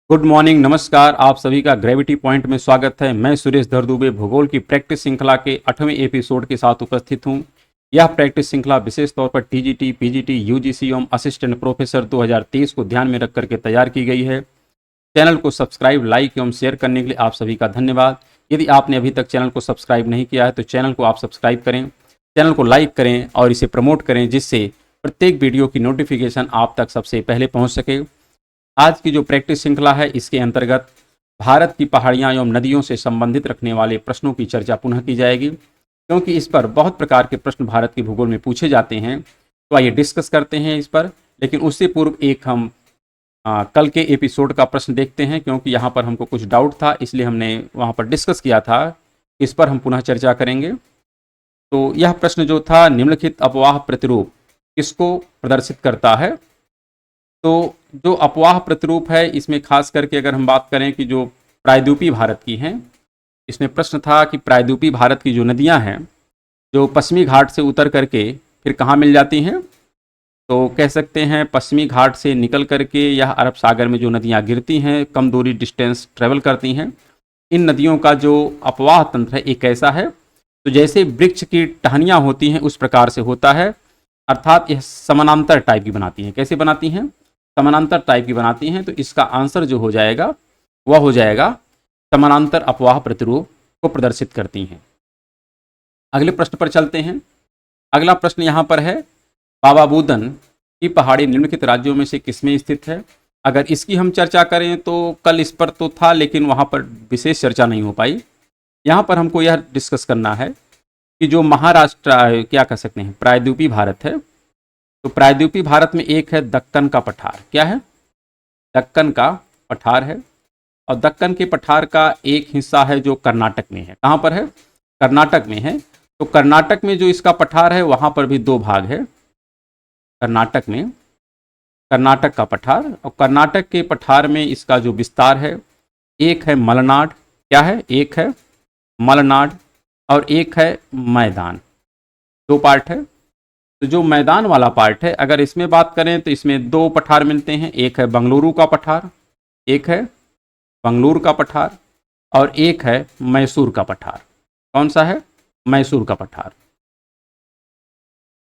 Good morning, नमस्कार। आप सभी का ग्रेविटी पॉइंट में स्वागत है। मैं सुरेश दरदुबे भूगोल की प्रैक्टिस श्रृंखला के 8वें एपिसोड के साथ उपस्थित हूं। यह प्रैक्टिस श्रृंखला विशेष तौर पर टीजीटी, पीजीटी, यूजीसी एवं असिस्टेंट प्रोफेसर 2023 को ध्यान में रख करके तैयार की गई है। चैनल को सब्सक्राइब, लाइक एवं शेयर करने के लिए आप सभी का धन्यवाद। यदि आपने अभी तक चैनल को सब्सक्राइब नहीं किया है तो चैनल को आप सब्सक्राइब करें, चैनल को लाइक करें और इसे प्रमोट करें, जिससे प्रत्येक वीडियो की नोटिफिकेशन आप तक सबसे पहले पहुँच सके। आज की जो प्रैक्टिस श्रृंखला है, इसके अंतर्गत भारत की पहाड़ियाँ एवं नदियों से संबंधित रखने वाले प्रश्नों की चर्चा पुनः की जाएगी, क्योंकि इस पर बहुत प्रकार के प्रश्न भारत के भूगोल में पूछे जाते हैं। तो आइए डिस्कस करते हैं इस पर। लेकिन उससे पूर्व एक हम कल के एपिसोड का प्रश्न देखते हैं, क्योंकि यहाँ पर हमको कुछ डाउट था, इसलिए हमने वहाँ पर डिस्कस किया था। इस पर हम पुनः चर्चा करेंगे। तो यह प्रश्न जो था, निम्नलिखित अपवाह प्रतिरूप किसको प्रदर्शित करता है? तो जो अपवाह प्रतिरूप है, इसमें खास करके अगर हम बात करें कि जो प्रायद्वीपीय भारत की हैं, इसमें प्रश्न था कि प्रायद्वीपीय भारत की जो नदियां हैं, जो पश्चिमी घाट से उतर करके फिर कहाँ मिल जाती हैं, तो कह सकते हैं पश्चिमी घाट से निकल करके यह अरब सागर में जो नदियां गिरती हैं, कम दूरी डिस्टेंस ट्रेवल करती हैं। इन नदियों का जो अपवाह तंत्र है, एक ऐसा है, तो जैसे वृक्ष की टहनियाँ होती हैं उस प्रकार से होता है, अर्थात यह समानांतर टाइप की बनाती हैं। कैसे बनाती हैं? समानांतर टाइप की बनाती हैं। तो इसका आंसर जो हो जाएगा वह हो जाएगा समानांतर अपवाह प्रतिरूप को प्रदर्शित करती हैं। अगले प्रश्न पर चलते हैं। अगला प्रश्न यहाँ पर है, बाबा बूदन की पहाड़ी निम्नलिखित राज्यों में से किसमें स्थित है? अगर इसकी हम चर्चा करें तो कल इस पर तो था, लेकिन वहाँ पर विशेष चर्चा नहीं हो पाई। यहाँ पर हमको यह डिस्कस करना है कि जो महाराष्ट्र, क्या कह सकते हैं, प्रायद्वीपीय भारत है, तो प्रायद्वीपीय भारत में एक है दक्कन का पठार। क्या है? दक्कन का पठार है। और दक्कन के पठार का एक हिस्सा है जो कर्नाटक में है। कहाँ पर है? कर्नाटक में है। तो कर्नाटक में जो इसका पठार है, वहाँ पर भी दो भाग है। कर्नाटक में कर्नाटक का पठार, और कर्नाटक के पठार में इसका जो विस्तार है, एक है मलनाड। क्या है? एक है मलनाड और एक है मैदान। दो पार्ट है। तो जो मैदान वाला पार्ट है, अगर इसमें बात करें तो इसमें दो पठार मिलते हैं। एक है बंगलुरु का पठार, एक है बंगलुरु का पठार, और एक है मैसूर का पठार। कौन सा है? मैसूर का पठार।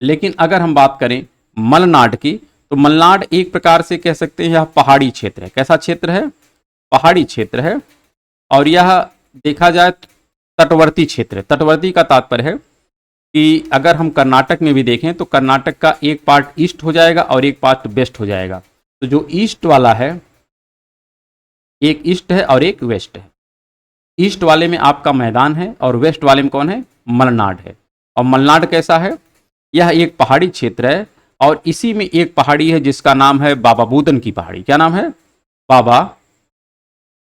लेकिन अगर हम बात करें मलनाड की, तो मलनाड एक प्रकार से कह सकते हैं यह पहाड़ी क्षेत्र है। कैसा क्षेत्र है? पहाड़ी क्षेत्र है। और यह देखा जाए तटवर्ती क्षेत्र है। तटवर्ती का तात्पर्य है कि अगर हम कर्नाटक में भी देखें तो कर्नाटक का एक पार्ट ईस्ट हो जाएगा और एक पार्ट वेस्ट हो जाएगा। तो जो ईस्ट वाला है, एक ईस्ट है और एक वेस्ट है। ईस्ट वाले में आपका मैदान है और वेस्ट वाले में कौन है? मलनाड है। और मलनाड कैसा है? यह एक पहाड़ी क्षेत्र है, और इसी में एक पहाड़ी है जिसका नाम है बाबा बूदन की पहाड़ी। क्या नाम है? बाबा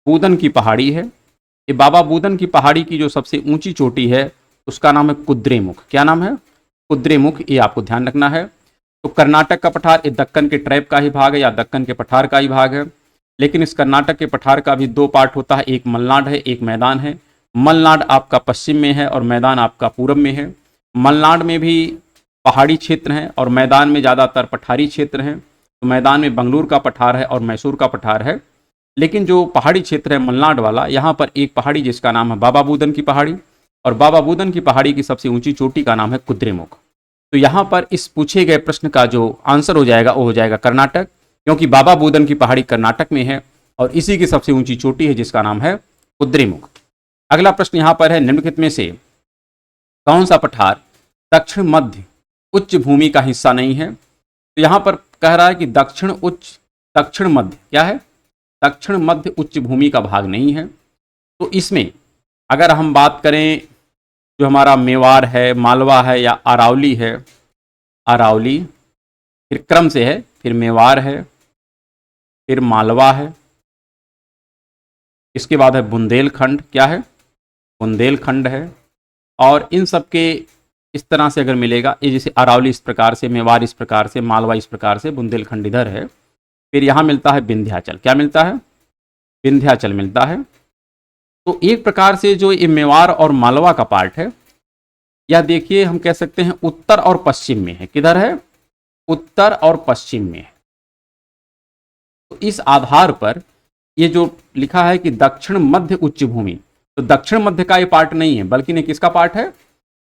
बूदन की पहाड़ी है। ये बाबा बूदन की पहाड़ी की जो सबसे ऊंची चोटी है, उसका नाम है कुद्रेमुख। क्या नाम है? कुद्रेमुख। ये आपको ध्यान रखना है। तो कर्नाटक का पठार ये दक्कन के ट्रैप का ही भाग है, या दक्कन के पठार का ही भाग है। लेकिन इस कर्नाटक के पठार का भी दो पार्ट होता है, एक मलनाड है, एक मैदान है। मलनाड आपका पश्चिम में है और मैदान आपका पूरब में है। मलनाड में भी पहाड़ी क्षेत्र हैं और मैदान में ज़्यादातर पठारी क्षेत्र हैं। तो मैदान में बंगलुरु का पठार है और मैसूर का पठार है। लेकिन जो पहाड़ी क्षेत्र है मलनाड वाला, यहाँ पर एक पहाड़ी जिसका नाम है बाबा बूदन की पहाड़ी, और बाबा बूदन की पहाड़ी की सबसे ऊंची चोटी का नाम है कुद्रेमुख। तो यहाँ पर इस पूछे गए प्रश्न का जो आंसर हो जाएगा वो हो जाएगा कर्नाटक, क्योंकि बाबा बूदन की पहाड़ी कर्नाटक में है और इसी की सबसे ऊंची चोटी है जिसका नाम है कुद्रेमुख। अगला प्रश्न यहाँ पर है, निम्नलिखित में से कौन सा पठार दक्षिण मध्य उच्च भूमि का हिस्सा नहीं है? तो यहाँ पर कह रहा है कि दक्षिण मध्य क्या है? दक्षिण मध्य उच्च भूमि का भाग नहीं है। तो इसमें अगर हम बात करें, जो हमारा मेवाड़ है, मालवा है या अरावली है, अरावली फिर क्रम से है, फिर मेवाड़ है, फिर मालवा है, इसके बाद है बुंदेलखंड। क्या है? बुंदेलखंड है। और इन सब के इस तरह से अगर मिलेगा, ये जैसे अरावली इस प्रकार से, मेवाड़ इस प्रकार से, मालवा इस प्रकार से, बुंदेलखंड इधर है। फिर यहाँ मिलता है विंध्याचल। क्या मिलता है? विंध्याचल मिलता है। तो एक प्रकार से जो ये मेवाड़ और मालवा का पार्ट है, यह देखिए हम कह सकते हैं उत्तर और पश्चिम में है। किधर है? उत्तर और पश्चिम में है। तो इस आधार पर ये जो लिखा है कि दक्षिण मध्य उच्च भूमि, तो दक्षिण मध्य का ये पार्ट नहीं है, बल्कि ये किसका पार्ट है,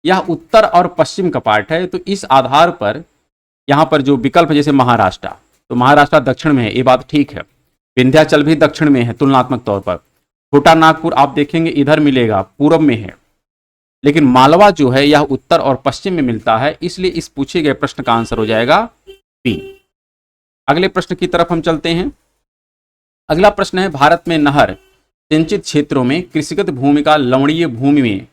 यह उत्तर और पश्चिम का पार्ट है। तो इस आधार पर यहाँ पर जो विकल्प जैसे महाराष्ट्र, तो महाराष्ट्र दक्षिण में है, ये बात ठीक है। विंध्याचल भी दक्षिण में है तुलनात्मक तौर पर। छोटा नागपुर आप देखेंगे इधर मिलेगा, पूर्व में है, लेकिन मालवा जो है यह उत्तर और पश्चिम में मिलता है, इसलिए इस पूछे गए प्रश्न का आंसर हो जाएगा बी। अगले प्रश्न की तरफ हम चलते हैं। अगला प्रश्न है, भारत में नहर सिंचित क्षेत्रों में कृषिगत भूमि का लवणीय भूमि में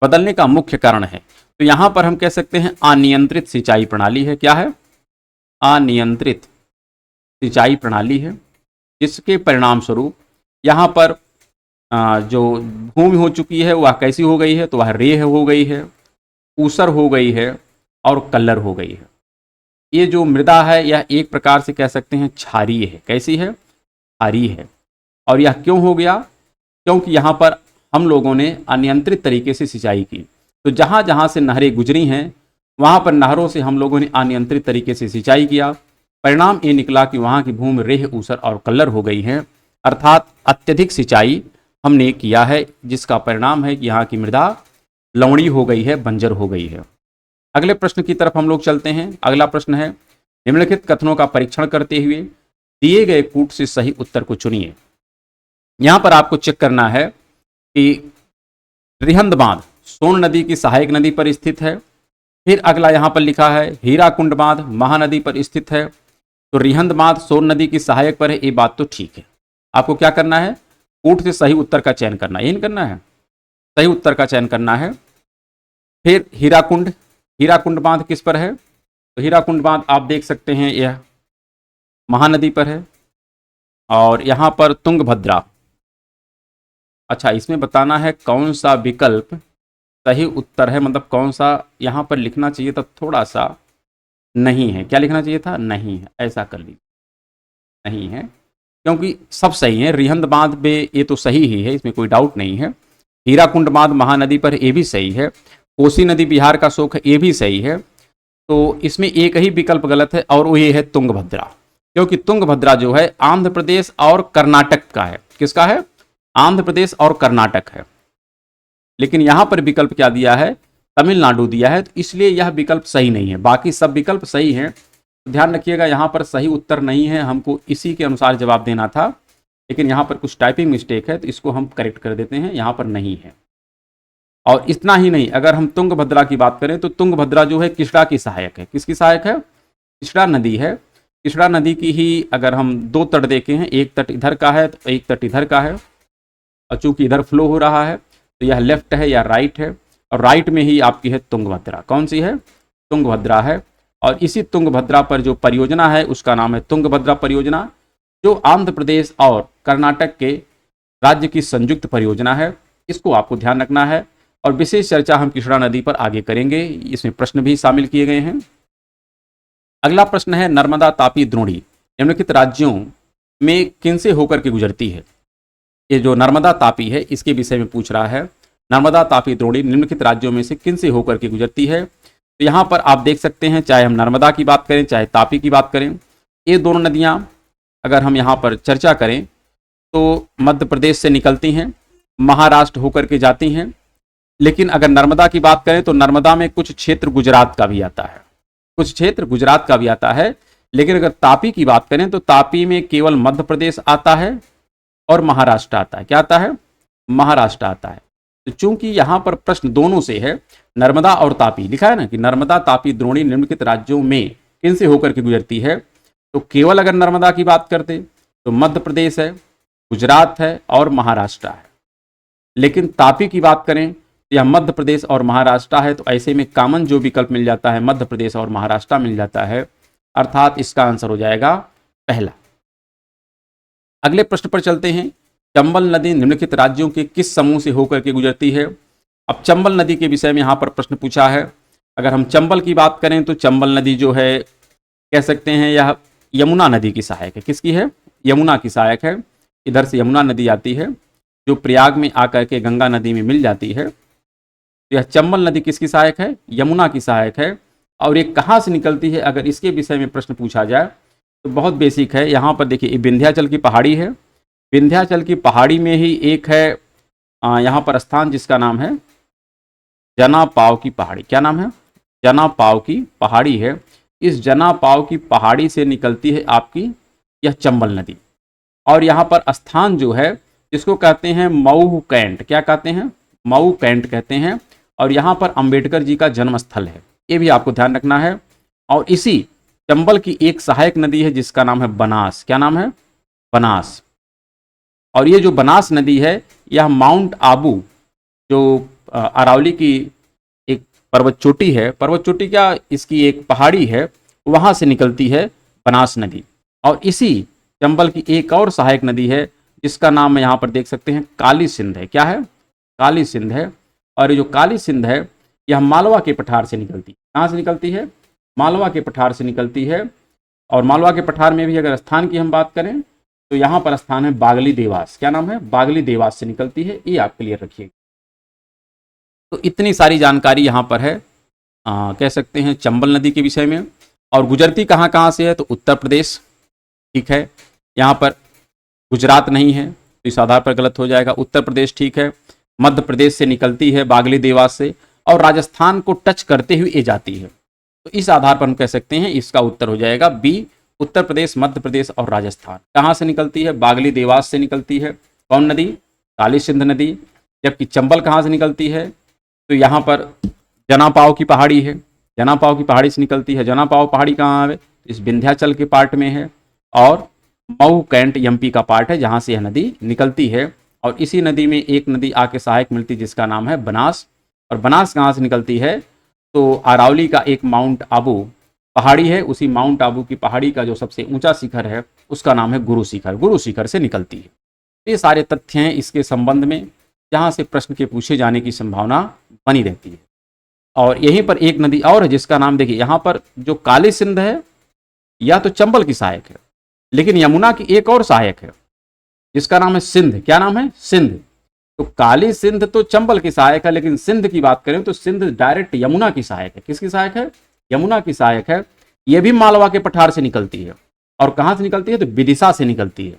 बदलने का मुख्य कारण है। तो यहां पर हम कह सकते हैं अनियंत्रित सिंचाई प्रणाली है। क्या है, अनियंत्रित सिंचाई प्रणाली है, जिसके परिणाम स्वरूप यहां पर जो भूमि हो चुकी है वह कैसी हो गई है, तो वह रेह हो गई है, ऊसर हो गई है और कल्लर हो गई है। ये जो मृदा है यह एक प्रकार से कह सकते हैं क्षारीय है। कैसी है, क्षारीय है। और यह क्यों हो गया, क्योंकि यहाँ पर हम लोगों ने अनियंत्रित तरीके से सिंचाई की। तो जहाँ जहाँ से नहरें गुजरी हैं वहाँ पर नहरों से हम लोगों ने अनियंत्रित तरीके से सिंचाई किया। परिणाम ये निकला कि वहाँ की भूमि रेह, ऊसर और कल्लर हो गई है, अर्थात अत्यधिक सिंचाई हमने किया है, जिसका परिणाम है कि यहाँ की मृदा लवणी हो गई है, बंजर हो गई है। अगले प्रश्न की तरफ हम लोग चलते हैं। अगला प्रश्न है, निम्नलिखित कथनों का परीक्षण करते हुए दिए गए कूट से सही उत्तर को चुनिए। यहाँ पर आपको चेक करना है कि रिहंद बांध सोन नदी की सहायक नदी पर स्थित है। फिर अगला यहाँ पर लिखा है हीराकुंड बांध महानदी पर स्थित है। तो रिहंद बांध सोन नदी की सहायक पर है, ये बात तो ठीक है। आपको क्या करना है, कूट से सही उत्तर का चयन करना है, यही करना है, सही उत्तर का चयन करना है। फिर हीराकुंड बांध किस पर है, तो हीराकुंड बांध आप देख सकते हैं यह महानदी पर है। और यहाँ पर तुंगभद्रा, अच्छा इसमें बताना है कौन सा विकल्प सही उत्तर है, मतलब कौन सा यहाँ पर लिखना चाहिए था, थोड़ा सा नहीं है, क्या लिखना चाहिए था, नहीं है, ऐसा कर लीजिए, नहीं है, क्योंकि सब सही है। रिहंद बांध पे ये तो सही ही है, इसमें कोई डाउट नहीं है। हीराकुंड बांध महानदी पर ये भी सही है। कोसी नदी बिहार का शोक है, ये भी सही है। तो इसमें एक ही विकल्प गलत है और वो ये है तुंगभद्रा, क्योंकि तुंगभद्रा जो है आंध्र प्रदेश और कर्नाटक का है। किसका है, आंध्र प्रदेश और कर्नाटक है। लेकिन यहाँ पर विकल्प क्या दिया है, तमिलनाडु दिया है, तो इसलिए यह विकल्प सही नहीं है। बाकी सब विकल्प सही हैं, तो ध्यान रखिएगा यहाँ पर सही उत्तर नहीं है, हमको इसी के अनुसार जवाब देना था, लेकिन यहाँ पर कुछ टाइपिंग मिस्टेक है, तो इसको हम करेक्ट कर देते हैं, यहाँ पर नहीं है। और इतना ही नहीं, अगर हम तुंगभद्रा की बात करें तो तुंगभद्रा जो है कृष्णा की सहायक है। किसकी सहायक है, कृष्णा नदी है। कृष्णा नदी की ही अगर हम दो तट देखे हैं, एक तट इधर का है तो एक तट इधर का है, और चूंकि इधर फ्लो हो रहा है तो यह लेफ्ट है या राइट है, और राइट में ही आपकी है तुंगभद्रा। कौन सी है, तुंगभद्रा है। और इसी तुंगभद्रा पर जो परियोजना है उसका नाम है तुंगभद्रा परियोजना, जो आंध्र प्रदेश और कर्नाटक के राज्य की संयुक्त परियोजना है। इसको आपको ध्यान रखना है, और विशेष चर्चा हम कृष्णा नदी पर आगे करेंगे, इसमें प्रश्न भी शामिल किए गए हैं। अगला प्रश्न है, नर्मदा तापी द्रोणी निम्नलिखित राज्यों में किन से होकर के गुजरती है। ये जो नर्मदा तापी है इसके विषय में पूछ रहा है। नर्मदा तापी द्रोणी निम्नलिखित राज्यों में से किन से होकर के गुजरती है। तो यहाँ पर आप देख सकते हैं, चाहे हम नर्मदा की बात करें चाहे तापी की बात करें, ये दोनों नदियाँ अगर हम यहाँ पर चर्चा करें तो मध्य प्रदेश से निकलती हैं, महाराष्ट्र होकर के जाती हैं। लेकिन अगर नर्मदा की बात करें तो नर्मदा में कुछ क्षेत्र गुजरात का भी आता है, कुछ क्षेत्र गुजरात का भी आता है। लेकिन अगर तापी की बात करें तो तापी में केवल मध्य प्रदेश आता है और महाराष्ट्र आता है। क्या आता है, महाराष्ट्र आता है। तो चूंकि यहाँ पर प्रश्न दोनों से है, नर्मदा और तापी लिखा है ना कि नर्मदा तापी द्रोणी निम्नलिखित राज्यों में किन से होकर के गुजरती है, तो केवल अगर नर्मदा की बात करते तो मध्य प्रदेश है, गुजरात है और महाराष्ट्र है। लेकिन तापी की बात करें तो यह मध्य प्रदेश और महाराष्ट्र है। तो ऐसे में कॉमन जो विकल्प मिल जाता है मध्य प्रदेश और महाराष्ट्र मिल जाता है, अर्थात इसका आंसर हो जाएगा पहला। अगले प्रश्न पर चलते हैं, चंबल नदी निम्नलिखित राज्यों के किस समूह से होकर के गुजरती है। अब चंबल नदी के विषय में यहाँ पर प्रश्न पूछा है। अगर हम चंबल की बात करें तो चंबल नदी जो है कह सकते हैं यह यमुना नदी की सहायक है। किसकी है, यमुना की सहायक है। इधर से यमुना नदी आती है जो प्रयाग में आकर के गंगा नदी में मिल जाती है। तो यह चंबल नदी किसकी सहायक है, यमुना की सहायक है। और ये कहाँ से निकलती है, अगर इसके विषय में प्रश्न पूछा जाए तो बहुत बेसिक है। यहाँ पर देखिए विंध्याचल की पहाड़ी है, विंध्याचल की पहाड़ी में ही एक है यहाँ पर स्थान जिसका नाम है जना पाव की पहाड़ी। क्या नाम है? जना पाव की पहाड़ी है। इस जना पाव की पहाड़ी से निकलती है आपकी यह चंबल नदी, और यहाँ पर स्थान जो है इसको कहते हैं मऊ कैंट। क्या कहते हैं? मऊ कैंट कहते हैं। और यहाँ पर अंबेडकर जी का जन्म स्थल है, ये भी आपको ध्यान रखना है। और इसी चंबल की एक सहायक नदी है जिसका नाम है बनास। क्या नाम है? बनास। और ये जो बनास नदी है यह माउंट आबू जो अरावली की एक पर्वत चोटी है, पर्वत चोटी क्या इसकी एक पहाड़ी है, वहां से निकलती है बनास नदी। और इसी चंबल की एक और सहायक नदी है जिसका नाम यहाँ पर देख सकते हैं काली सिंध है। क्या है? काली सिंध है। और ये जो काली सिंध है यह मालवा के पठार से निकलती है। कहाँ से निकलती है? मालवा के पठार से निकलती है। और मालवा के पठार में भी अगर स्थान की हम बात करें तो यहाँ पर स्थान है बागली देवास। क्या नाम है? बागली देवास से निकलती है, ये आप क्लियर रखिए। तो इतनी सारी जानकारी यहाँ पर है कह सकते हैं चंबल नदी के विषय में। और गुजरती कहाँ कहाँ से है? तो उत्तर प्रदेश, ठीक है। यहाँ पर गुजरात नहीं है तो इस आधार पर गलत हो जाएगा। उत्तर प्रदेश ठीक है। मध्य प्रदेश से निकलती है बागली देवास से, और राजस्थान को टच करते हुए ये जाती है। तो इस आधार पर हम कह सकते हैं इसका उत्तर हो जाएगा बी, उत्तर प्रदेश, मध्य प्रदेश और राजस्थान। कहाँ से निकलती है? बागली देवास से निकलती है। कौन नदी? काली सिंध नदी। जबकि चंबल कहाँ से निकलती है? तो यहाँ पर जना पाव की पहाड़ी है, जना पाव की पहाड़ी से निकलती है। जना पाव पहाड़ी कहाँ है? इस विंध्याचल के पार्ट में है। और मऊ कैंट एमपी का पार्ट है जहाँ से यह नदी निकलती है। और इसी नदी में एक नदी आके सहायक मिलती है जिसका नाम है बनास। और बनास कहाँ से निकलती है? तो अरावली का एक माउंट आबू पहाड़ी है, उसी माउंट आबू की पहाड़ी का जो सबसे ऊंचा शिखर है उसका नाम है गुरु शिखर, गुरु शिखर से निकलती है। ये सारे तथ्य हैं इसके संबंध में जहाँ से प्रश्न के पूछे जाने की संभावना बनी रहती है। और यहीं पर एक नदी और है जिसका नाम देखिए, यहाँ पर जो काली सिंध है या तो चंबल की सहायक है, लेकिन यमुना की एक और सहायक है जिसका नाम है सिंध। क्या नाम है? सिंध। तो काली सिंध तो चंबल की सहायक है, लेकिन सिंध की बात करें तो सिंध डायरेक्ट यमुना की सहायक है। किसकी सहायक है? यमुना की सहायक है। यह भी मालवा के पठार से निकलती है। और कहां से निकलती है? तो विदिशा से निकलती है।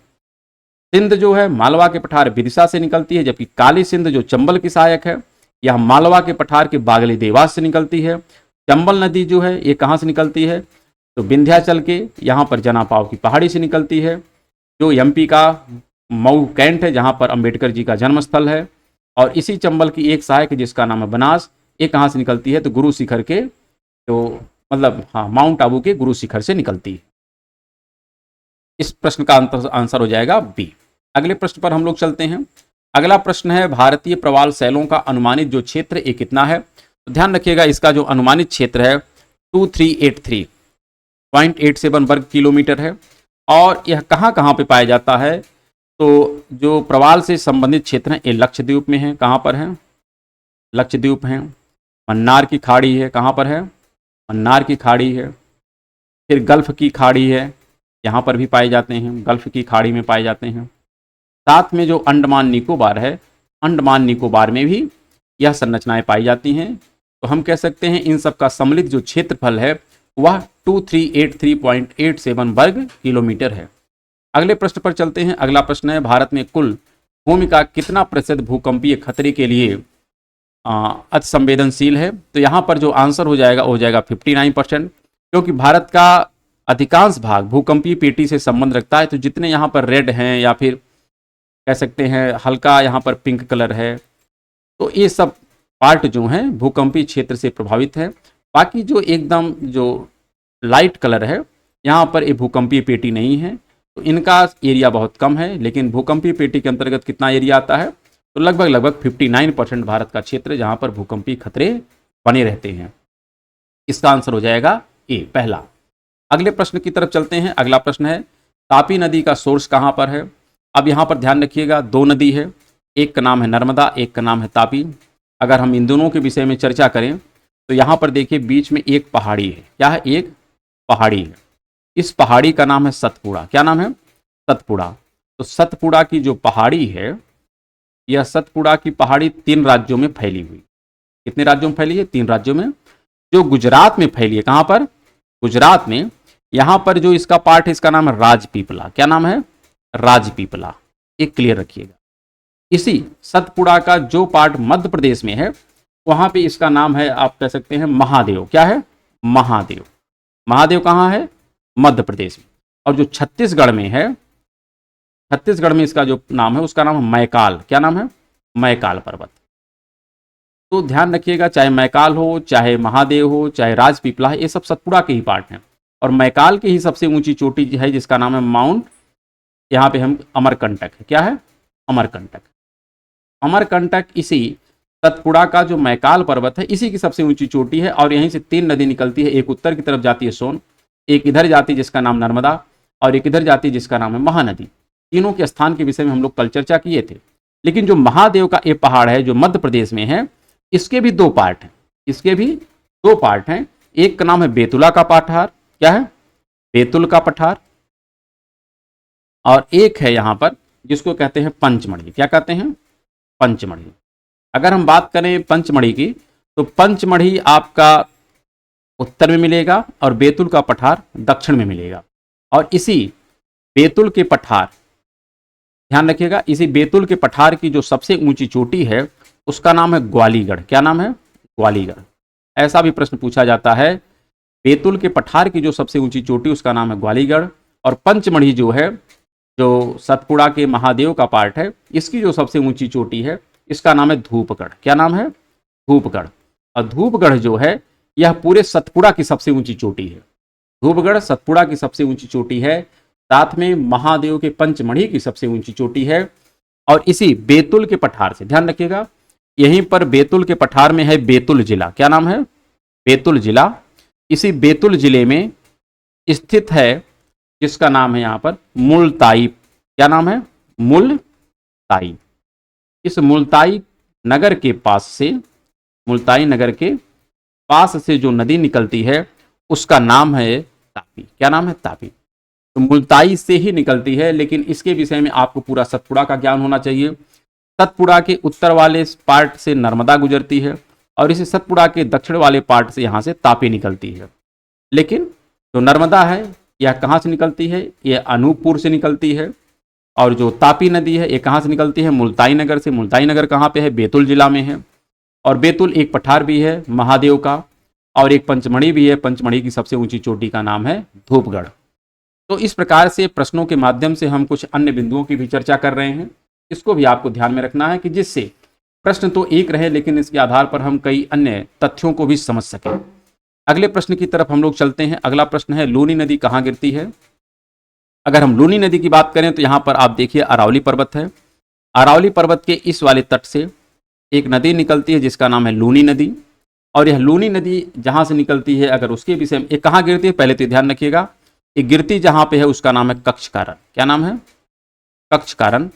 सिंध जो है मालवा के पठार विदिशा से निकलती है, जबकि काली सिंध जो चंबल की सहायक है यह मालवा के पठार के बागली देवास से निकलती है। चंबल नदी जो है ये कहां से निकलती है? तो विंध्याचल के यहाँ पर जना पाव की पहाड़ी से निकलती है, जो एमपी का मऊ कैंट है जहाँ पर अंबेडकर जी का जन्म स्थल है। और इसी चंबल की एक सहायक जिसका नाम है बनास, ये कहाँ से निकलती है? तो गुरु शिखर के, तो मतलब हाँ माउंट आबू के गुरु शिखर से निकलती है। इस प्रश्न का आंसर हो जाएगा बी। अगले प्रश्न पर हम लोग चलते हैं। अगला प्रश्न है भारतीय प्रवाल शैलों का अनुमानित जो क्षेत्र ये कितना है? तो ध्यान रखिएगा इसका जो अनुमानित क्षेत्र है 2383.87 वर्ग किलोमीटर है। और यह कहाँ कहाँ पे पाया जाता है? तो जो प्रवाल से संबंधित क्षेत्र हैं ये लक्षद्वीप में है। कहाँ पर है? लक्षद्वीप है। मन्नार की खाड़ी है। कहाँ पर है? मन्नार की खाड़ी है। फिर गल्फ की खाड़ी है, यहाँ पर भी पाए जाते हैं, गल्फ की खाड़ी में पाए जाते हैं। साथ में जो अंडमान निकोबार है, अंडमान निकोबार में भी यह संरचनाएं पाई जाती हैं। तो हम कह सकते हैं इन सब का सम्मिलित जो क्षेत्रफल है वह 2383.87 वर्ग किलोमीटर है। अगले प्रश्न पर चलते हैं। अगला प्रश्न है भारत में कुल भूमि का कितना प्रतिशत भूकंपीय खतरे के लिए अति संवेदनशील है? तो यहाँ पर जो आंसर हो जाएगा वो हो जाएगा 59%, क्योंकि भारत का अधिकांश भाग भूकंपीय पेटी से संबंध रखता है। तो जितने यहाँ पर रेड हैं या फिर कह सकते हैं हल्का यहाँ पर पिंक कलर है, तो ये सब पार्ट जो हैं भूकंपीय क्षेत्र से प्रभावित है। बाकी जो एकदम जो लाइट कलर है यहाँ पर ये भूकंपीय पेटी नहीं है, तो इनका एरिया बहुत कम है। लेकिन भूकंपीय पेटी के अंतर्गत कितना एरिया आता है? तो लगभग 59% भारत का क्षेत्र जहाँ पर भूकंपीय खतरे बने रहते हैं। इसका आंसर हो जाएगा ए, पहला। अगले प्रश्न की तरफ चलते हैं। अगला प्रश्न है तापी नदी का सोर्स कहाँ पर है? अब यहाँ पर ध्यान रखिएगा, दो नदी है, एक का नाम है नर्मदा, एक का नाम है तापी। अगर हम इन दोनों के विषय में चर्चा करें तो यहाँ पर देखिए बीच में एक पहाड़ी है। क्या है? एक पहाड़ी है। इस पहाड़ी का नाम है सतपुड़ा। क्या नाम है? सतपुड़ा। तो सतपुड़ा की जो पहाड़ी है, यह सतपुड़ा की पहाड़ी 3 राज्यों में फैली हुई। कितने राज्यों में फैली है? 3 राज्यों में। जो गुजरात में फैली है, कहाँ पर? गुजरात में। यहाँ पर जो इसका पार्ट है इसका नाम है राजपीपला। क्या नाम है? राजपीपला। ये क्लियर रखिएगा। इसी सतपुड़ा का जो पार्ट मध्य प्रदेश में है वहां पे इसका नाम है, आप कह सकते हैं महादेव। क्या है? महादेव। महादेव कहाँ है? मध्य प्रदेश में। और जो छत्तीसगढ़ में है, छत्तीसगढ़ में इसका जो नाम है उसका नाम है मैकाल। क्या नाम है? मैकाल पर्वत। तो ध्यान रखिएगा, चाहे मैकाल हो, चाहे महादेव हो, चाहे राजपीपला है, ये सब सतपुड़ा के ही पार्ट हैं। और मैकाल की ही सबसे ऊंची चोटी है जिसका नाम है माउंट, यहाँ पे हम अमरकंटक है। क्या है? अमरकंटक। अमरकंटक इसी सतपुड़ा का जो मैकाल पर्वत है इसी की सबसे ऊंची चोटी है। और यहीं से 3 नदी निकलती है, एक उत्तर की तरफ जाती है सोन, एक इधर जाती है जिसका नाम नर्मदा, और एक इधर जाती है जिसका नाम है महानदी। तीनों के स्थान के विषय में हम लोग कल चर्चा किए थे। लेकिन जो महादेव का ये पहाड़ है जो मध्य प्रदेश में है, इसके भी 2 पार्ट हैं। इसके भी 2 पार्ट हैं। एक का नाम है बेतुला का पठार। क्या है? बेतुल का पठार। और एक है यहां पर जिसको कहते हैं पंचमढ़ी। क्या कहते हैं? पंचमढ़ी। अगर हम बात करें पंचमढ़ी की, तो पंचमढ़ी आपका उत्तर में मिलेगा और बेतुल का पठार दक्षिण में मिलेगा। और इसी बेतुल के पठार, ध्यान रखिएगा, इसी बेतुल के पठार की जो सबसे ऊंची चोटी है उसका नाम है ग्वालीगढ़। क्या नाम है? ग्वालीगढ़। ऐसा भी प्रश्न पूछा जाता है, बेतुल के पठार की जो सबसे ऊंची चोटी उसका नाम है ग्वालीगढ़। और पंचमढ़ी जो है, जो सतपुड़ा के महादेव का पार्ट है, इसकी जो सबसे ऊंची चोटी है इसका नाम है धूपगढ़। क्या नाम है? धूपगढ़। और धूपगढ़ जो है यह पूरे सतपुड़ा की सबसे ऊंची चोटी है। धूपगढ़ सतपुड़ा की सबसे ऊंची चोटी है, साथ में महादेव के पंचमढ़ी की सबसे ऊंची चोटी है। और इसी बेतुल के पठार से, ध्यान रखिएगा, यहीं पर बेतुल के पठार में है बेतुल जिला। क्या नाम है? बेतुल जिला। इसी बेतुल जिले में स्थित है जिसका नाम है यहाँ पर मुलताई। क्या नाम है? मुलताई। इस मुलताई नगर के पास से, मुलताई नगर के पास से जो नदी निकलती है उसका नाम है तापी। क्या नाम है? तापी। तो मुलताई से ही निकलती है, लेकिन इसके विषय में आपको पूरा सतपुड़ा का ज्ञान होना चाहिए। सतपुड़ा के उत्तर वाले पार्ट से नर्मदा गुजरती है और इसी सतपुड़ा के दक्षिण वाले पार्ट से यहाँ से तापी निकलती है। लेकिन जो नर्मदा है यह कहाँ से निकलती है? यह अनूपपुर से निकलती है। और जो तापी नदी है ये कहाँ से निकलती है? मुलताई नगर से। मुलताई नगर कहाँ पे है? बेतुल जिला में है। और बेतुल एक पठार भी है महादेव का, और एक पंचमढ़ी भी है। पंचमढ़ी की सबसे ऊंची चोटी का नाम है धूपगढ़। तो इस प्रकार से प्रश्नों के माध्यम से हम कुछ अन्य बिंदुओं की भी चर्चा कर रहे हैं। इसको भी आपको ध्यान में रखना है कि जिससे प्रश्न तो एक रहे लेकिन इसके आधार पर हम कई अन्य तथ्यों को भी समझ सकें। अगले प्रश्न की तरफ हम लोग चलते हैं। अगला प्रश्न है, लूनी नदी कहाँ गिरती है? अगर हम लूनी नदी की बात करें तो यहाँ पर आप देखिए अरावली पर्वत है। अरावली पर्वत के इस वाले तट से एक नदी निकलती है जिसका नाम है लूनी नदी। और यह लूनी नदी जहाँ से निकलती है, अगर उसके विषय में, ये कहाँ गिरती है पहले तो ध्यान रखिएगा। ये गिरती जहाँ पे है उसका नाम है कक्षकारण। क्या नाम है? कक्षकारण।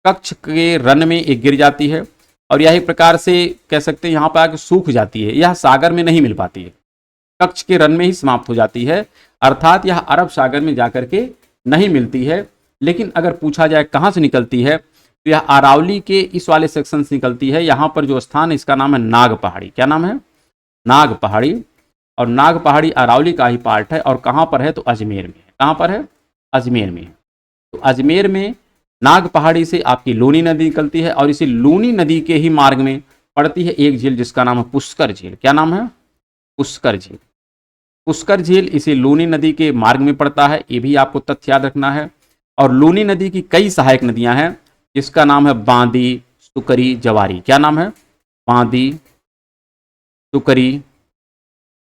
कच्छ के रन में एक गिर जाती है और यही प्रकार से कह सकते हैं यहाँ पर आकर सूख जाती है। यह सागर में नहीं मिल पाती है, कच्छ के रन में ही समाप्त हो जाती है, अर्थात यह अरब सागर में जाकर के नहीं मिलती है। लेकिन अगर पूछा जाए कहाँ से निकलती है तो यह अरावली के इस वाले सेक्शन से निकलती है। यहाँ पर जो स्थान है इसका नाम है नाग पहाड़ी। क्या नाम है? नाग पहाड़ी। और नाग पहाड़ी अरावली का ही पार्ट है। और कहाँ पर है? तो अजमेर में है। कहाँ पर है? अजमेर में है। तो अजमेर में नाग पहाड़ी से आपकी लूनी नदी निकलती है और इसी लूनी नदी के ही मार्ग में पड़ती है एक झील जिसका नाम है पुष्कर झील। क्या नाम है? पुष्कर झील। पुष्कर झील इसी लूनी नदी के मार्ग में पड़ता है, ये भी आपको तथ्य याद रखना है। और लूनी नदी की कई सहायक नदियां हैं जिसका नाम है बांदी, सुकरी, जवारी। क्या नाम है? बांदी, सुकरी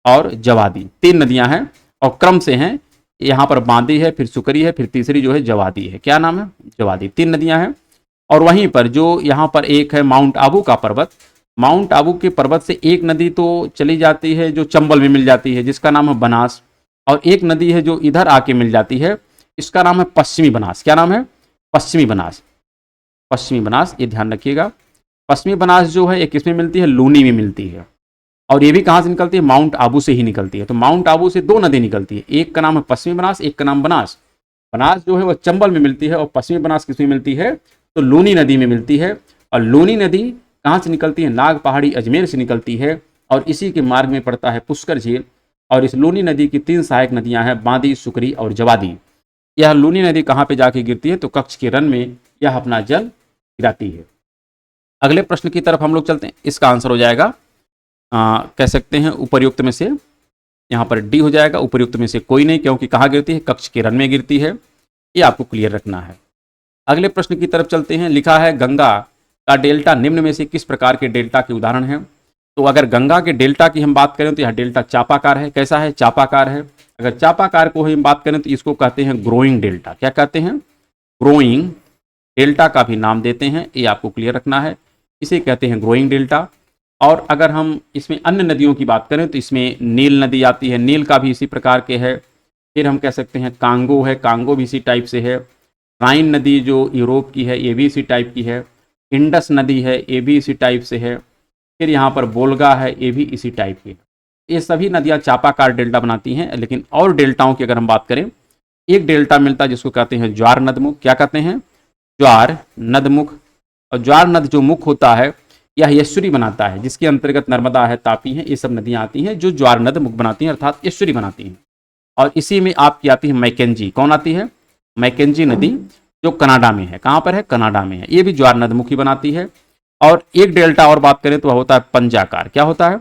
और जवादी, 3 नदियां हैं और क्रम से हैं। यहाँ पर बांदी है, फिर सुकरी है, फिर तीसरी जो है जवादी है। क्या नाम है? जवादी। 3 नदियां हैं। और वहीं पर जो यहाँ पर एक है माउंट आबू का पर्वत। माउंट आबू के पर्वत से एक नदी तो चली जाती है जो चंबल में मिल जाती है जिसका नाम है बनास, और एक नदी है जो इधर आके मिल जाती है, इसका नाम है पश्चिमी बनास। क्या नाम है? पश्चिमी बनास। पश्चिमी बनास, ये ध्यान रखिएगा। पश्चिमी बनास जो है ये किसमें मिलती है? लूनी में मिलती है। और ये भी कहाँ से निकलती है? माउंट आबू से ही निकलती है। तो माउंट आबू से 2 नदी निकलती है, एक का नाम है पश्चिमी बनास, एक का नाम बनास। बनास जो है वह चंबल में मिलती है और पश्चिमी बनास किसमें मिलती है? तो लूनी नदी में मिलती है। और लूनी नदी कहाँ से निकलती है? नाग पहाड़ी अजमेर से निकलती है और इसी के मार्ग में पड़ता है पुष्कर झील। और इस लूनी नदी की 3 सहायक नदियां हैं, बांदी, सुकरी और जवादी। यह लूनी नदी कहाँ पे जाके गिरती है? तो कच्छ के रन में यह अपना जल गिराती है। अगले प्रश्न की तरफ हम लोग चलते हैं। इसका आंसर हो जाएगा कह सकते हैं उपर्युक्त में से, यहाँ पर डी हो जाएगा, उपर्युक्त में से कोई नहीं, क्योंकि कहाँ गिरती है, कक्ष के रन में गिरती है। ये आपको क्लियर रखना है। अगले प्रश्न की तरफ चलते हैं। लिखा है गंगा का डेल्टा निम्न में से किस प्रकार के डेल्टा के उदाहरण है। तो अगर गंगा के डेल्टा की हम बात करें तो यह डेल्टा चापाकार है। कैसा है, चापाकार है। अगर चापाकार को हम बात करें तो इसको कहते हैं ग्रोइंग डेल्टा। क्या कहते हैं, ग्रोइंग डेल्टा का भी नाम देते हैं, ये आपको क्लियर रखना है। इसे कहते हैं ग्रोइंग डेल्टा। और अगर हम इसमें अन्य नदियों की बात करें तो इसमें नील नदी आती है, नील का भी इसी प्रकार के है। फिर हम कह सकते हैं कांगो है, कांगो भी इसी टाइप से है। राइन नदी जो यूरोप की है ये भी इसी टाइप की है। इंडस नदी है ये भी इसी टाइप से है। फिर यहाँ पर बोलगा है ये भी इसी टाइप की है। ये सभी नदियाँ चापाकार डेल्टा बनाती हैं। लेकिन और डेल्टाओं की अगर हम बात करें, एक डेल्टा मिलता है जिसको कहते हैं ज्वार नदमुख। क्या कहते हैं, ज्वार नदमुख। और ज्वार नद जो मुख होता है यह एस्चुरी बनाता है, जिसके अंतर्गत नर्मदा है, तापी है, ये सब नदियाँ आती हैं जो ज्वार नद मुख बनाती हैं, अर्थात एस्चुरी बनाती हैं। और इसी में आपकी आती है मैकेंजी। कौन आती है, मैकेंजी नदी, जो कनाडा में है। कहाँ पर है, कनाडा में है। ये भी ज्वार नदमुखी बनाती है। और एक डेल्टा और बात करें तो वह होता है पंजाकार। क्या होता है,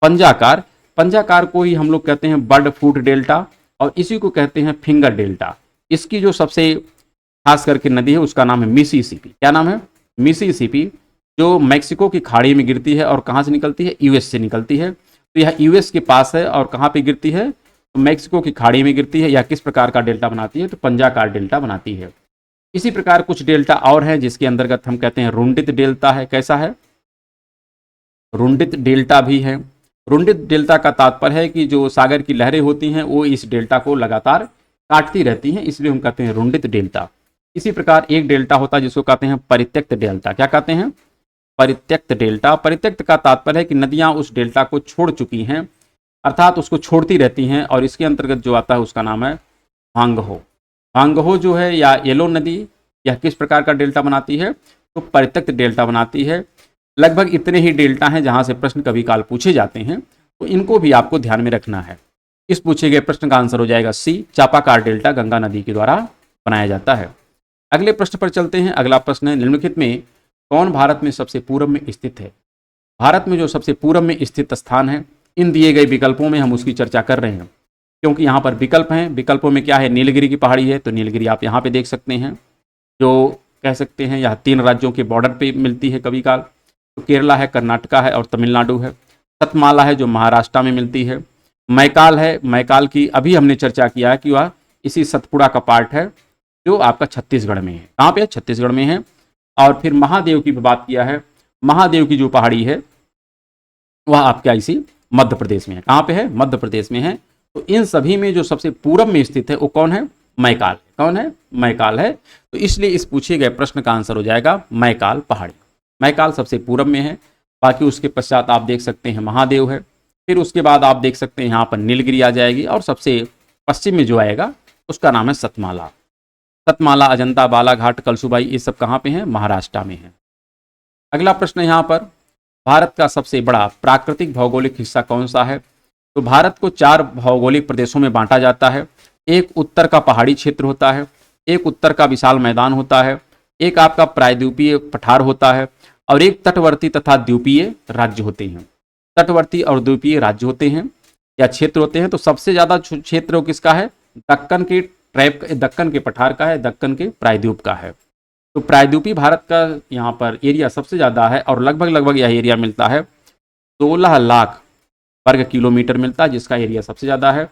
पंजाकार। पंजाकार को ही हम लोग कहते हैं बर्ड फूट डेल्टा, और इसी को कहते हैं फिंगर डेल्टा। इसकी जो सबसे खास करके नदी है उसका नाम है मिसिसिपी। क्या नाम है, मिसिसिपी, जो मैक्सिको की खाड़ी में गिरती है और कहाँ से निकलती है, यूएस से निकलती है। तो यह यूएस के पास है और कहाँ पे गिरती है, तो मैक्सिको की खाड़ी में गिरती है। यह किस प्रकार का डेल्टा बनाती है, तो पंजाकार डेल्टा बनाती है। इसी प्रकार कुछ डेल्टा और हैं जिसके अंतर्गत हम कहते हैं रुंडित डेल्टा है। कैसा है, रुंडित डेल्टा भी है। रुंडित डेल्टा का तात्पर्य है कि जो सागर की लहरें होती हैं वो इस डेल्टा को लगातार काटती रहती हैं, इसलिए हम कहते हैं रुंडित डेल्टा। इसी प्रकार एक डेल्टा होता है जिसको कहते हैं परित्यक्त डेल्टा। क्या कहते हैं, परित्यक्त डेल्टा। परित्यक्त का तात्पर्य है कि नदियां उस डेल्टा को छोड़ चुकी हैं, अर्थात उसको छोड़ती रहती हैं, और इसके अंतर्गत जो आता है उसका नाम है हांगहो। हांगहो जो है या येलो नदी, यह किस प्रकार का डेल्टा बनाती है, तो परित्यक्त डेल्टा बनाती है। लगभग इतने ही डेल्टा हैं जहां से प्रश्न कभी काल पूछे जाते हैं, तो इनको भी आपको ध्यान में रखना है। इस पूछे गए प्रश्न का आंसर हो जाएगा सी, चापाकार डेल्टा गंगा नदी के द्वारा बनाया जाता है। अगले प्रश्न पर चलते हैं। अगला प्रश्न है, निम्नलिखित में कौन भारत में सबसे पूर्व में स्थित है। भारत में जो सबसे पूर्व में स्थित स्थान है, इन दिए गए विकल्पों में हम उसकी चर्चा कर रहे हैं, क्योंकि यहाँ पर विकल्प हैं। विकल्पों में क्या है, नीलगिरी की पहाड़ी है, तो नीलगिरी आप यहाँ पे देख सकते हैं, जो कह सकते हैं यह 3 राज्यों के बॉर्डर पे मिलती है कभी काल। तो केरला है, कर्नाटका है और तमिलनाडु है। सतमाला है जो महाराष्ट्र में मिलती है। मैकाल है, मैकाल की अभी हमने चर्चा किया है कि वह इसी सतपुड़ा का पार्ट है जो आपका छत्तीसगढ़ में है। कहाँ पे है, छत्तीसगढ़ में है। और फिर महादेव की भी बात किया है, महादेव की जो पहाड़ी है वह आपका इसी मध्य प्रदेश में है। कहाँ पे है, मध्य प्रदेश में है। तो इन सभी में जो सबसे पूर्व में स्थित है वो कौन है, मैकाल। कौन है, मैकाल है। तो इसलिए इस पूछे गए प्रश्न का आंसर हो जाएगा मैकाल पहाड़ी। मैकाल सबसे पूर्व में है। बाकी उसके पश्चात आप देख सकते हैं महादेव है। फिर उसके बाद आप देख सकते हैं यहाँ पर नीलगिरी आ जाएगी, और सबसे पश्चिम में जो आएगा उसका नाम है सतमाला। सतमाला, अजंता, बालाघाट, कलसुबाई, ये सब कहाँ पे हैं, महाराष्ट्र में है। अगला प्रश्न यहाँ पर, भारत का सबसे बड़ा प्राकृतिक भौगोलिक हिस्सा कौन सा है। तो भारत को 4 भौगोलिक प्रदेशों में बांटा जाता है। एक उत्तर का पहाड़ी क्षेत्र होता है, एक उत्तर का विशाल मैदान होता है, एक आपका प्रायद्वीपीय पठार होता है, और एक तटवर्ती तथा द्वीपीय राज्य होते हैं। तटवर्ती और द्वीपीय राज्य होते हैं या क्षेत्र होते हैं। तो सबसे ज्यादा क्षेत्र किसका है, दक्कन के ट्रैप, दक्कन के पठार का है, दक्कन के प्रायद्वीप का है। तो प्रायद्वीपीय भारत का यहाँ पर एरिया सबसे ज़्यादा है, और लगभग यह एरिया मिलता है 16 लाख वर्ग किलोमीटर मिलता है, जिसका एरिया सबसे ज़्यादा है।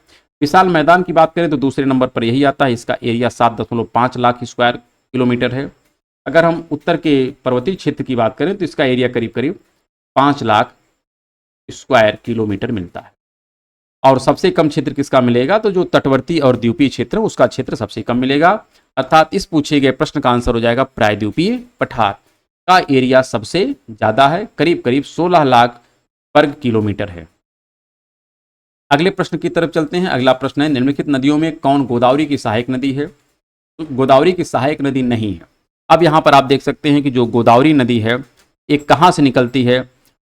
विशाल मैदान की बात करें तो दूसरे नंबर पर यही आता है, इसका एरिया 7.5 लाख स्क्वायर किलोमीटर है। अगर हम उत्तर के पर्वतीय क्षेत्र की बात करें तो इसका एरिया करीब करीब 5 लाख स्क्वायर किलोमीटर मिलता है। और सबसे कम क्षेत्र किसका मिलेगा, तो जो तटवर्ती और द्वीपीय क्षेत्र उसका क्षेत्र सबसे कम मिलेगा। अर्थात इस पूछे गए प्रश्न का आंसर हो जाएगा प्रायद्वीपीय पठार का एरिया सबसे ज्यादा है, करीब करीब 16 लाख वर्ग किलोमीटर है। अगले प्रश्न की तरफ चलते हैं। अगला प्रश्न है, निम्नलिखित नदियों में कौन गोदावरी की सहायक नदी है। तो गोदावरी की सहायक नदी नहीं है। अब यहाँ पर आप देख सकते हैं कि जो गोदावरी नदी है एक कहाँ से निकलती है।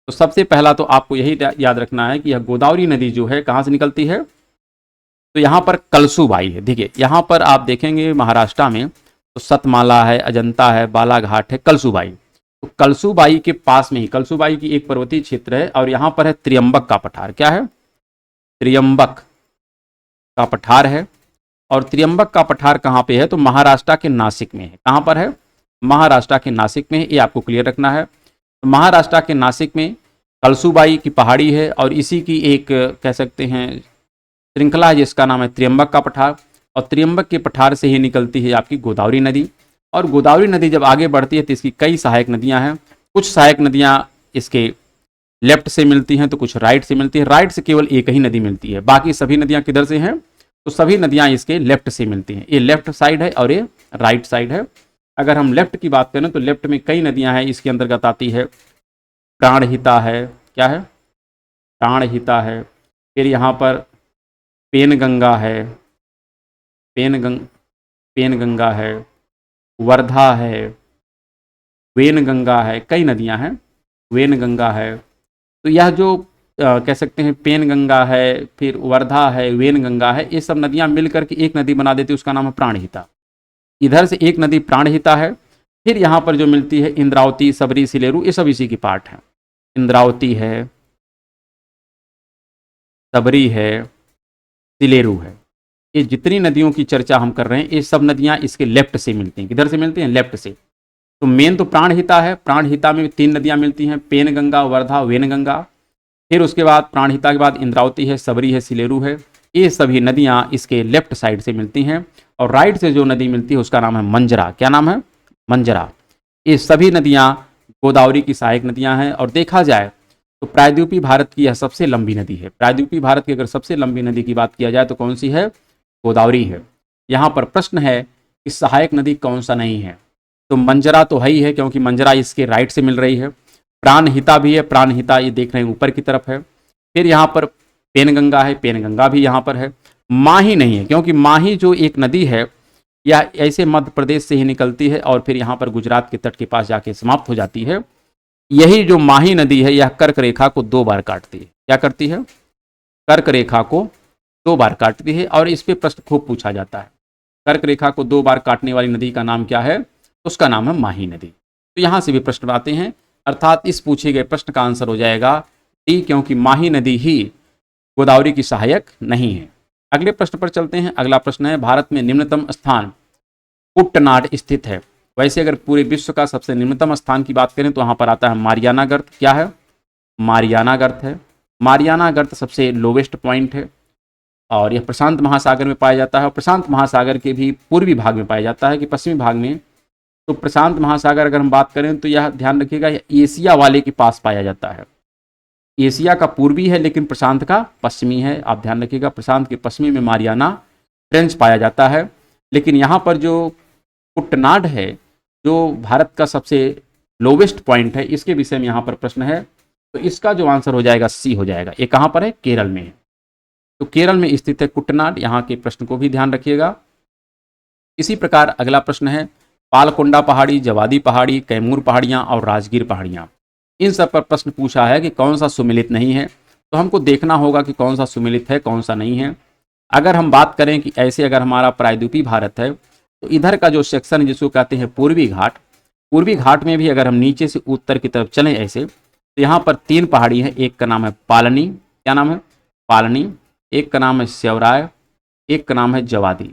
तो सबसे पहला तो आपको यही याद रखना है कि यह गोदावरी नदी जो है कहाँ से निकलती है, तो यहाँ पर कलसुबाई है। देखिए यहाँ पर आप देखेंगे महाराष्ट्र में तो सतमाला है, अजंता है, बालाघाट है, कलसूबाई। तो कलसूबाई के पास में ही, कलसूबाई की एक पर्वतीय क्षेत्र है और यहाँ पर है त्रियंबक का पठार। क्या है? त्रियंबक का पठार है। और त्रियंबक का पठार कहाँ पे है? तो महाराष्ट्र के नासिक में है। कहाँ पर है? महाराष्ट्र के नासिक में है, ये आपको क्लियर रखना है। तो महाराष्ट्र के नासिक में कलसूबाई की पहाड़ी है और इसी की एक कह सकते हैं श्रृंखला है जिसका नाम है त्रियंबक का पठार। और त्रियंबक के पठार से ही निकलती है आपकी गोदावरी नदी। और गोदावरी नदी जब आगे बढ़ती है तो इसकी कई सहायक नदियां हैं। कुछ सहायक नदियां इसके लेफ्ट से मिलती हैं तो कुछ राइट से मिलती है। राइट से केवल एक ही नदी मिलती है, बाकी सभी नदियां किधर से हैं? तो सभी नदियां इसके लेफ्ट से मिलती हैं। ये लेफ्ट साइड है और ये राइट साइड है। अगर हम लेफ्ट की बात करें तो लेफ्ट में कई नदियां हैं, इसके अंतर्गत आती है प्राणहिता है। क्या है? प्राणहिता है। फिर यहाँ पर पेनगंगा है, पेनगंगा है, वर्धा है, वेनगंगा है, कई नदियां हैं, वेनगंगा है। तो यह जो कह सकते हैं पेनगंगा है, फिर वर्धा है, वेनगंगा है, ये सब नदियां मिलकर के एक नदी बना देती है, उसका नाम है प्राणहिता। इधर से एक नदी प्राणहिता है। फिर यहाँ पर जो मिलती है इंद्रावती, सबरी, सिलेरू, ये सब इसी की पार्ट है। इंद्रावती है, सबरी है, सिलेरू है। ये जितनी नदियों की चर्चा हम कर रहे हैं ये सब नदियां इसके लेफ्ट से मिलती हैं। किधर से मिलती हैं? लेफ्ट से। तो मेन तो प्राणहिता है। प्राणहिता में 3 नदियां मिलती हैं, पेनगंगा, वर्धा, वेनगंगा। फिर उसके बाद प्राणहिता के बाद इंद्रावती है, सबरी है, सिलेरू है। ये सभी नदियां इसके लेफ्ट साइड से मिलती हैं। और राइट से जो नदी मिलती है उसका नाम है मंजरा। क्या नाम है? मंजरा। ये सभी नदियां गोदावरी की सहायक नदियां हैं। और देखा जाए तो प्रायद्वीपीय भारत की यह सबसे लंबी नदी है। प्रायद्वीपीय भारत की अगर सबसे लंबी नदी की बात किया जाए तो कौन सी है? गोदावरी है। यहाँ पर प्रश्न है कि सहायक नदी कौन सा नहीं है? तो मंजरा तो है ही है, क्योंकि मंजरा इसके राइट से मिल रही है। प्राणहिता भी है, प्राणहिता ये देख रहे हैं ऊपर की तरफ है। फिर यहाँ पर पेनगंगा है, पेनगंगा भी यहाँ पर है। माही नहीं है, क्योंकि माही जो एक नदी है यह ऐसे मध्य प्रदेश से ही निकलती है और फिर यहाँ पर गुजरात के तट के पास जाके समाप्त हो जाती है। यही जो माही नदी है यह कर्क रेखा को 2 बार काटती है। क्या करती है? कर्क रेखा को 2 बार काटती है। और इस पे प्रश्न खूब पूछा जाता है, कर्क रेखा को 2 बार काटने वाली नदी का नाम क्या है? उसका नाम है माही नदी। तो यहाँ से भी प्रश्न आते हैं, अर्थात इस पूछे गए प्रश्न का आंसर हो जाएगा डी, क्योंकि माही नदी ही गोदावरी की सहायक नहीं है। अगले प्रश्न पर चलते हैं। अगला प्रश्न है, भारत में निम्नतम स्थान कुट्टनाड स्थित है। वैसे अगर पूरे विश्व का सबसे निम्नतम स्थान की बात करें तो वहाँ पर आता है मारियाना गर्त। क्या है? मारियाना गर्त है। मारियाना गर्त सबसे लोवेस्ट पॉइंट है और यह प्रशांत महासागर में पाया जाता है। और प्रशांत महासागर के भी पूर्वी भाग में पाया जाता है कि पश्चिमी भाग में। तो प्रशांत महासागर अगर हम बात करें तो यह ध्यान रखिएगा यह एशिया वाले के पास पाया जाता है। एशिया का पूर्वी है लेकिन प्रशांत का पश्चिमी है। आप ध्यान रखिएगा प्रशांत के पश्चिमी में मारियाना ट्रेंच पाया जाता है। लेकिन यहाँ पर जो कुट्टनाड है जो भारत का सबसे लोवेस्ट पॉइंट है, इसके विषय में यहाँ पर प्रश्न है। तो इसका जो आंसर हो जाएगा सी हो जाएगा। ये कहाँ पर है? केरल में है। तो केरल में स्थित है कुट्टनाड। यहाँ के प्रश्न को भी ध्यान रखिएगा। इसी प्रकार अगला प्रश्न है, पालकोंडा पहाड़ी, जवादी पहाड़ी, कैमूर पहाड़ियाँ और राजगीर पहाड़ियाँ, इन सब पर प्रश्न पूछा है कि कौन सा सुमेलित नहीं है। तो हमको देखना होगा कि कौन सा सुमेलित है, कौन सा नहीं है। अगर हम बात करें कि ऐसे अगर हमारा प्रायद्वीपीय भारत है तो इधर का जो सेक्शन है जिसको कहते हैं पूर्वी घाट, पूर्वी घाट में भी अगर हम नीचे से उत्तर की तरफ चलें ऐसे तो यहाँ पर 3 पहाड़ी है। एक का नाम है पालनी। क्या नाम है? पालनी। एक का नाम है स्यवराय, एक का नाम है जवादी।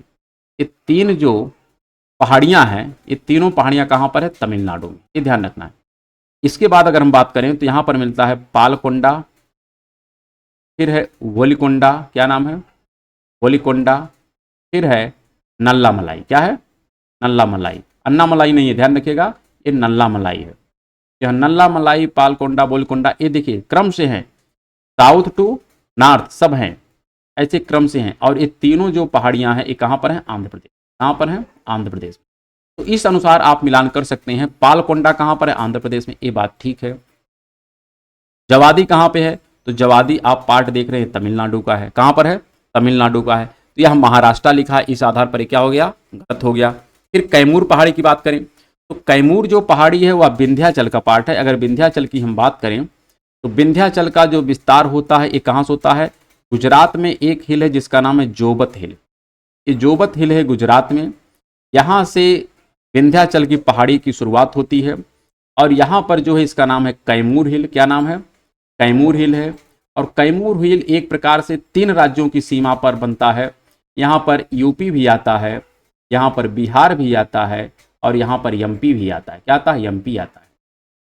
ये 3 जो पहाड़ियाँ हैं, ये तीनों पहाड़ियाँ कहाँ पर है? तमिलनाडु में। ये ध्यान रखना है। इसके बाद अगर हम बात करें तो यहाँ पर मिलता है पालकोंडा, फिर है वोलिकोंडा। क्या नाम है? वोलिकोंडा। फिर है नल्ला मलाई। क्या है? नल्ला मलाई। अन्ना मलाई नहीं है, ध्यान रखिएगा, ये नल्ला मलाई है। यह नल्ला मलाई, पालकोंडा, वोलिकोंडा, ये देखिए क्रम से हैं, साउथ टू नॉर्थ सब हैं, ऐसे क्रम से हैं। और ये तीनों जो पहाड़ियाँ हैं ये कहाँ पर हैं? आंध्र प्रदेश। कहाँ पर हैं? आंध्र प्रदेश। तो इस अनुसार आप मिलान कर सकते हैं। पालकोंडा कहाँ पर है? आंध्र प्रदेश में, ये बात ठीक है। जवादी कहाँ पे है? तो जवादी आप पार्ट देख रहे हैं तमिलनाडु का है। कहाँ पर है? तमिलनाडु का है। तो यह महाराष्ट्र लिखा है, इस आधार पर क्या हो गया? गलत हो गया। फिर कैमूर पहाड़ी की बात करें तो कैमूर जो पहाड़ी है वह विंध्याचल का पार्ट है। अगर विंध्याचल की हम बात करें तो विंध्याचल का जो विस्तार होता है ये कहाँ से होता है? गुजरात में एक हिल है जिसका नाम है जोबत हिल। ये जोबत हिल है गुजरात में। यहाँ से विंध्याचल की पहाड़ी की शुरुआत होती है और यहाँ पर जो है इसका नाम है कैमूर हिल। क्या नाम है? कैमूर हिल है। और कैमूर हिल एक प्रकार से 3 राज्यों की सीमा पर बनता है। यहाँ पर यूपी भी आता है, यहाँ पर बिहार भी आता है और यहाँ पर एमपी भी आता है। क्या आता है? एमपी आता है।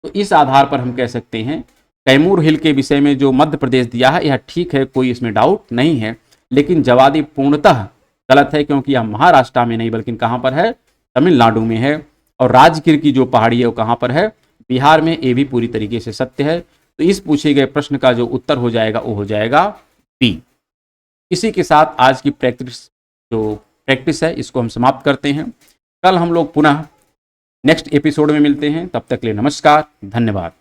तो इस आधार पर हम कह सकते हैं कैमूर हिल के विषय में जो मध्य प्रदेश दिया है यह ठीक है, कोई इसमें डाउट नहीं है। लेकिन जवाबी पूर्णतः गलत है, क्योंकि यह महाराष्ट्र में नहीं बल्कि कहाँ पर है? तमिलनाडु में है। और राजगिर की जो पहाड़ी है वो कहाँ पर है? बिहार में। ये भी पूरी तरीके से सत्य है। तो इस पूछे गए प्रश्न का जो उत्तर हो जाएगा वो हो जाएगा बी। इसी के साथ आज की प्रैक्टिस है इसको हम समाप्त करते हैं। कल हम लोग पुनः नेक्स्ट एपिसोड में मिलते हैं। तब तक के लिए नमस्कार, धन्यवाद।